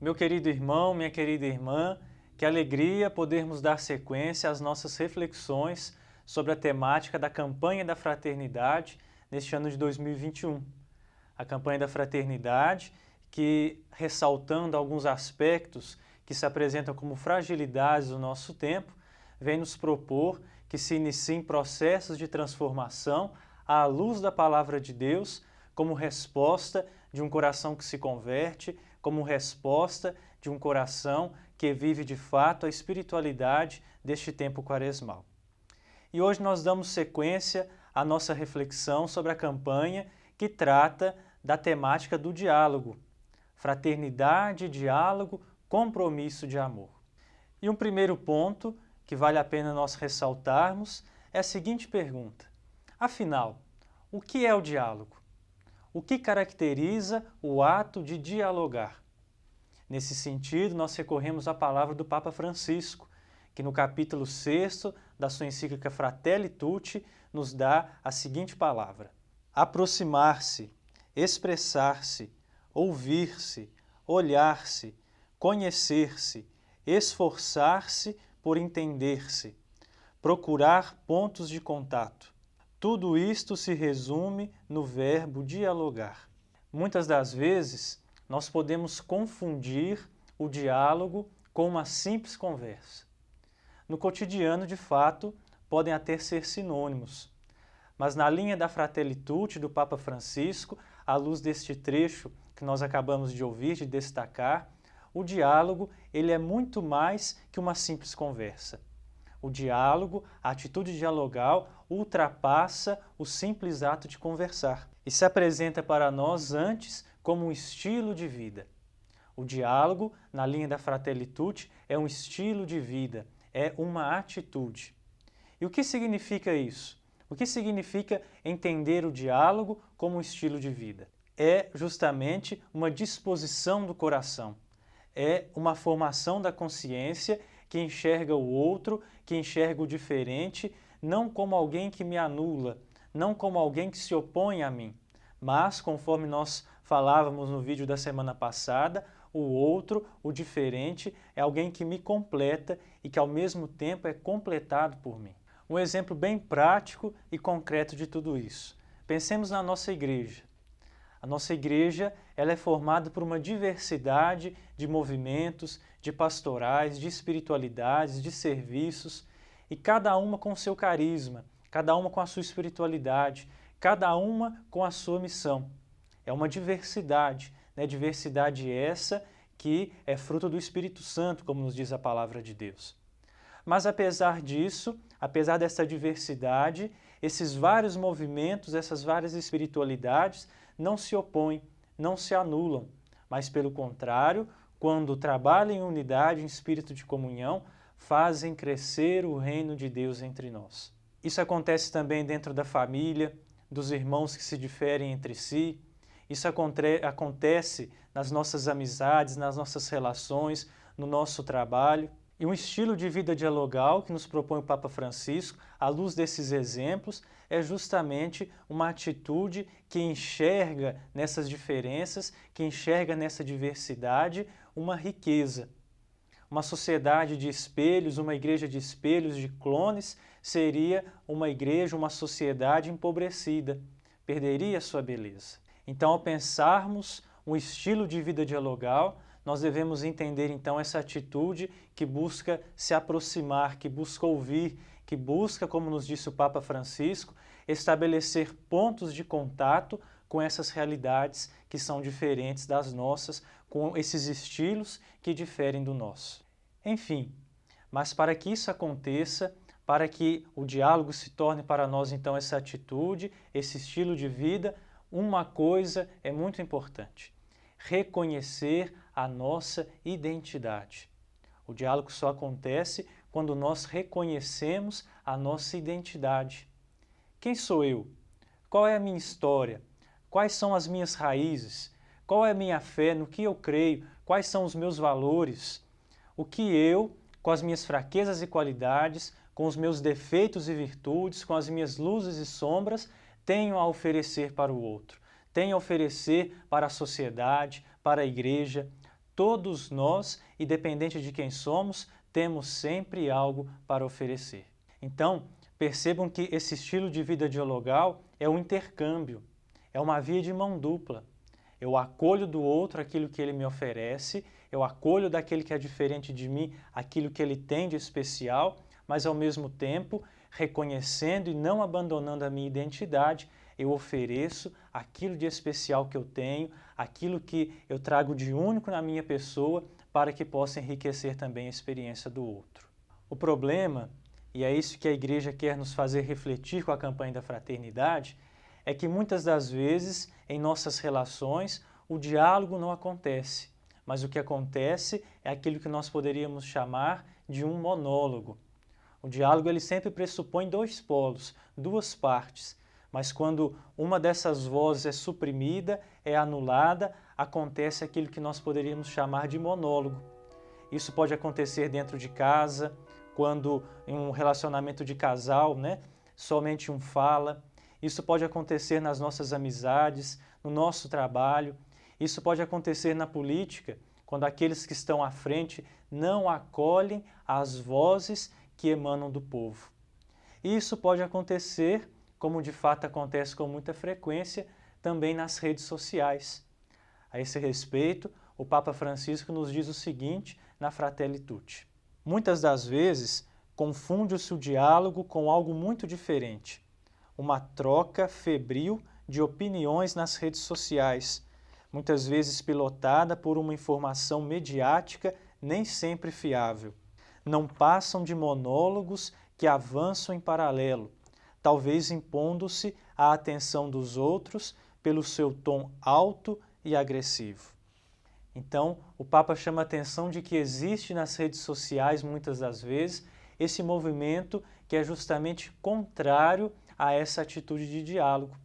Meu querido irmão, minha querida irmã, que alegria podermos dar sequência às nossas reflexões sobre a temática da campanha da fraternidade neste ano de 2021. A campanha da fraternidade que, ressaltando alguns aspectos que se apresentam como fragilidades do nosso tempo, vem nos propor que se iniciem processos de transformação à luz da Palavra de Deus, como resposta de um coração que se converte, como resposta de um coração que vive de fato a espiritualidade deste tempo quaresmal. E hoje nós damos sequência à nossa reflexão sobre a campanha que trata da temática do diálogo. Fraternidade, diálogo, compromisso de amor. E um primeiro ponto que vale a pena nós ressaltarmos é a seguinte pergunta: afinal, o que é o diálogo? O que caracteriza o ato de dialogar? Nesse sentido, nós recorremos à palavra do Papa Francisco, que no capítulo 6 da sua encíclica Fratelli Tutti nos dá a seguinte palavra: aproximar-se, expressar-se, ouvir-se, olhar-se, conhecer-se, esforçar-se por entender-se, procurar pontos de contato. Tudo isto se resume no verbo dialogar. Muitas das vezes, nós podemos confundir o diálogo com uma simples conversa. No cotidiano, de fato, podem até ser sinônimos. Mas na linha da Fratelli Tutti do Papa Francisco, à luz deste trecho que nós acabamos de ouvir, de destacar, o diálogo ele é muito mais que uma simples conversa. O diálogo, a atitude dialogal, ultrapassa o simples ato de conversar e se apresenta para nós antes como um estilo de vida. O diálogo, na linha da Fratelli Tutti, é um estilo de vida, é uma atitude. E o que significa isso? O que significa entender o diálogo como um estilo de vida? É justamente uma disposição do coração, é uma formação da consciência que enxerga o outro, que enxerga o diferente, não como alguém que me anula, não como alguém que se opõe a mim, mas, conforme nós falávamos no vídeo da semana passada, o outro, o diferente, é alguém que me completa e que ao mesmo tempo é completado por mim. Um exemplo bem prático e concreto de tudo isso. Pensemos na nossa igreja. A nossa igreja ela é formada por uma diversidade de movimentos, de pastorais, de espiritualidades, de serviços, e cada uma com o seu carisma, cada uma com a sua espiritualidade, cada uma com a sua missão. É uma diversidade, né? Diversidade essa que é fruto do Espírito Santo, como nos diz a palavra de Deus. Mas apesar disso, apesar dessa diversidade, esses vários movimentos, essas várias espiritualidades não se opõem, não se anulam, mas pelo contrário, quando trabalham em unidade, em espírito de comunhão, fazem crescer o reino de Deus entre nós. Isso acontece também dentro da família, dos irmãos que se diferem entre si. Isso acontece nas nossas amizades, nas nossas relações, no nosso trabalho. E um estilo de vida dialogal que nos propõe o Papa Francisco, à luz desses exemplos, é justamente uma atitude que enxerga nessas diferenças, que enxerga nessa diversidade uma riqueza. Uma sociedade de espelhos, uma igreja de espelhos, de clones, seria uma igreja, uma sociedade empobrecida, perderia sua beleza. Então, ao pensarmos um estilo de vida dialogal, nós devemos entender então essa atitude que busca se aproximar, que busca ouvir, que busca, como nos disse o Papa Francisco, estabelecer pontos de contato com essas realidades que são diferentes das nossas, com esses estilos que diferem do nosso. Enfim, mas para que isso aconteça, para que o diálogo se torne para nós então essa atitude, esse estilo de vida, uma coisa é muito importante: reconhecer a nossa identidade. O diálogo só acontece quando nós reconhecemos a nossa identidade. Quem sou eu? Qual é a minha história? Quais são as minhas raízes? Qual é a minha fé? No que eu creio? Quais são os meus valores? O que eu, com as minhas fraquezas e qualidades, com os meus defeitos e virtudes, com as minhas luzes e sombras, tenho a oferecer para o outro? Tenho a oferecer para a sociedade, para a igreja? todos nós, independente de quem somos, temos sempre algo para oferecer. Então, percebam que esse estilo de vida dialogal é um intercâmbio, é uma via de mão dupla. Eu acolho do outro aquilo que ele me oferece, eu acolho daquele que é diferente de mim aquilo que ele tem de especial, mas ao mesmo tempo, reconhecendo e não abandonando a minha identidade, eu ofereço aquilo de especial que eu tenho, aquilo que eu trago de único na minha pessoa, para que possa enriquecer também a experiência do outro. O problema, e é isso que a igreja quer nos fazer refletir com a campanha da fraternidade, é que muitas das vezes, em nossas relações, o diálogo não acontece, mas o que acontece é aquilo que nós poderíamos chamar de um monólogo. O diálogo ele sempre pressupõe dois polos, duas partes, mas quando uma dessas vozes é suprimida, é anulada, acontece aquilo que nós poderíamos chamar de monólogo. Isso pode acontecer dentro de casa, quando em um relacionamento de casal, somente um fala. Isso pode acontecer nas nossas amizades, no nosso trabalho. Isso pode acontecer na política, quando aqueles que estão à frente não acolhem as vozes que emanam do povo. E isso pode acontecer, como de fato acontece com muita frequência, também nas redes sociais. A esse respeito, o Papa Francisco nos diz o seguinte na Fratelli Tutti. Muitas das vezes, confunde-se o diálogo com algo muito diferente. Uma troca febril de opiniões nas redes sociais, muitas vezes pilotada por uma informação mediática nem sempre fiável. Não passam de monólogos que avançam em paralelo, talvez impondo-se à atenção dos outros pelo seu tom alto e agressivo. Então, o Papa chama a atenção de que existe nas redes sociais, muitas das vezes, esse movimento que é justamente contrário a essa atitude de diálogo.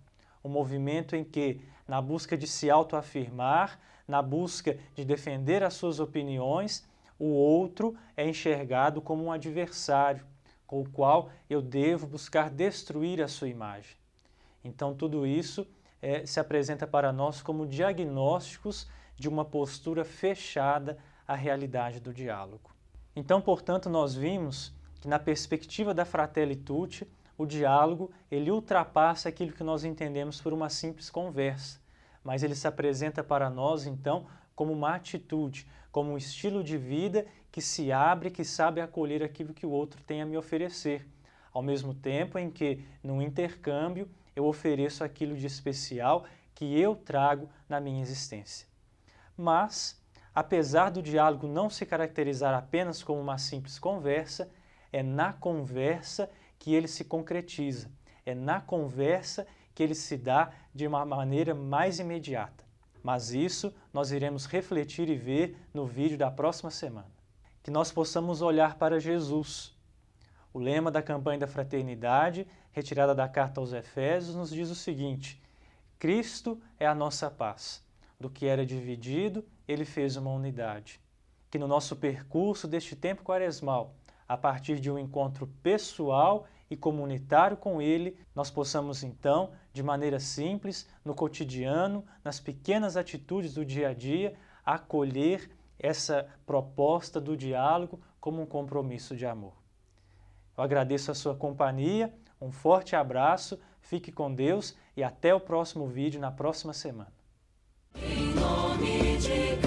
Um movimento em que, na busca de se autoafirmar, na busca de defender as suas opiniões, o outro é enxergado como um adversário, com o qual eu devo buscar destruir a sua imagem. Então, tudo isso se apresenta para nós como diagnósticos de uma postura fechada à realidade do diálogo. Então, portanto, nós vimos que na perspectiva da Fratelli Tutti, o diálogo ele ultrapassa aquilo que nós entendemos por uma simples conversa, mas ele se apresenta para nós, então, como uma atitude, como um estilo de vida que se abre, que sabe acolher aquilo que o outro tem a me oferecer, ao mesmo tempo em que, no intercâmbio, eu ofereço aquilo de especial que eu trago na minha existência. Mas, apesar do diálogo não se caracterizar apenas como uma simples conversa, é na conversa que ele se concretiza, é na conversa que ele se dá de uma maneira mais imediata. Mas isso nós iremos refletir e ver no vídeo da próxima semana. Que nós possamos olhar para Jesus. O lema da campanha da fraternidade, retirada da carta aos Efésios, nos diz o seguinte: Cristo é a nossa paz. Do que era dividido, ele fez uma unidade. Que no nosso percurso deste tempo quaresmal, a partir de um encontro pessoal e comunitário com ele, nós possamos então, de maneira simples, no cotidiano, nas pequenas atitudes do dia a dia, acolher essa proposta do diálogo como um compromisso de amor. Eu agradeço a sua companhia, um forte abraço, fique com Deus e até o próximo vídeo na próxima semana. Em nome de